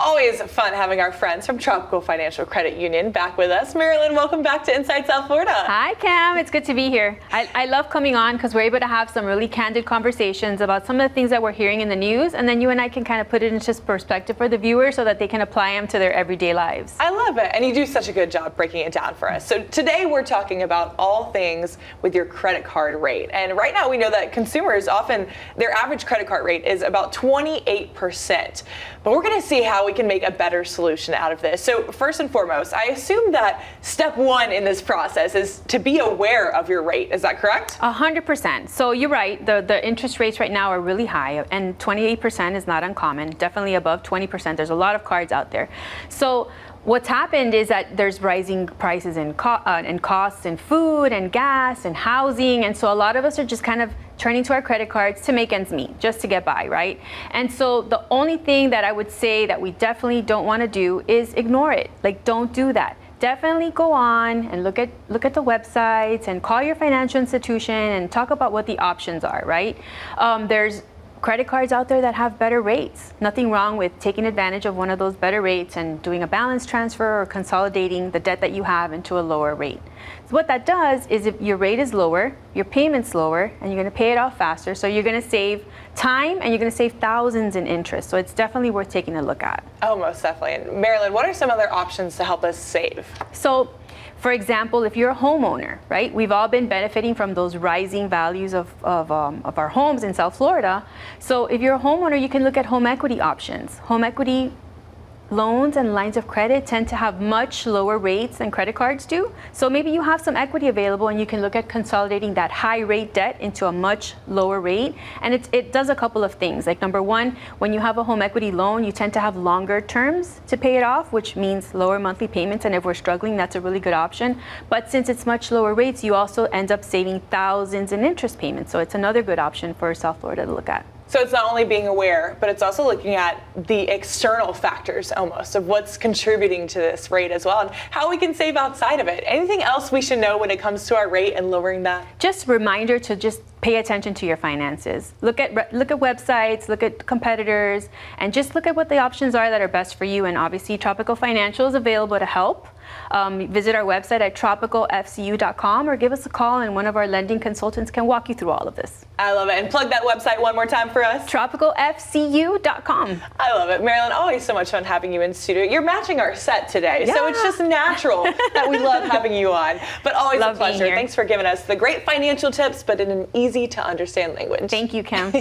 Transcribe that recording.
always fun having our friends from Tropical Financial Credit Union back with us. Marilyn, welcome back to Inside South Florida. Hi, Cam. It's good to be here. I love coming on because we're able to have some really candid conversations about some of the things that we're hearing in the news, and then you and I can kind of put it into perspective for the viewer so that they can apply them to their everyday lives. I love it, and you do such a good job breaking it down for us. So today we're talking about all things with your credit card rate. And right now we know that consumers often, their average credit card rate is about 28%. But we're going to see how we can make a better solution out of this. So first and foremost, I assume that step one in this process is to be aware of your rate. Is that correct? 100%. So you're right. The interest rates right now are really high, and 28% is not uncommon. Definitely above 20%. There's a lot of cards out there. So what's happened is that there's rising prices in costs in food and gas and housing, and so a lot of us are just kind of turning to our credit cards to make ends meet, just to get by, right? And so the only thing that I would say that we definitely don't want to do is ignore it. Like, don't do that. Definitely go on and look at the websites and call your financial institution and talk about what the options are, right? There's credit cards out there that have better rates. Nothing wrong with taking advantage of one of those better rates and doing a balance transfer or consolidating the debt that you have into a lower rate. So what that does is, if your rate is lower, your payment's lower, and you're going to pay it off faster. So you're going to save time and you're going to save thousands in interest. So it's definitely worth taking a look at. Oh, most definitely. And Marilyn, what are some other options to help us save? So, for example, if you're a homeowner, right? We've all been benefiting from those rising values of our homes in South Florida. So if you're a homeowner, you can look at home equity options. Home equity loans and lines of credit tend to have much lower rates than credit cards do. So maybe you have some equity available and you can look at consolidating that high rate debt into a much lower rate. And it does a couple of things. Like, number one, when you have a home equity loan, you tend to have longer terms to pay it off, which means lower monthly payments. And if we're struggling, that's a really good option. But since it's much lower rates, you also end up saving thousands in interest payments. So it's another good option for South Florida to look at. So it's not only being aware, but it's also looking at the external factors almost of what's contributing to this rate as well, and how we can save outside of it. Anything else we should know when it comes to our rate and lowering that? Just a reminder to just pay attention to your finances. Look at websites, look at competitors, and just look at what the options are that are best for you. And obviously, Tropical Financial is available to help. Visit our website at tropicalfcu.com or give us a call, and one of our lending consultants can walk you through all of this. I love it. And plug that website one more time for us. tropicalfcu.com. I love it. Marilyn, always so much fun having you in studio. You're matching our set today, so it's just natural that we love having you on. But always a pleasure. Thanks for giving us the great financial tips, but in an easy to understand language. Thank you, Cam.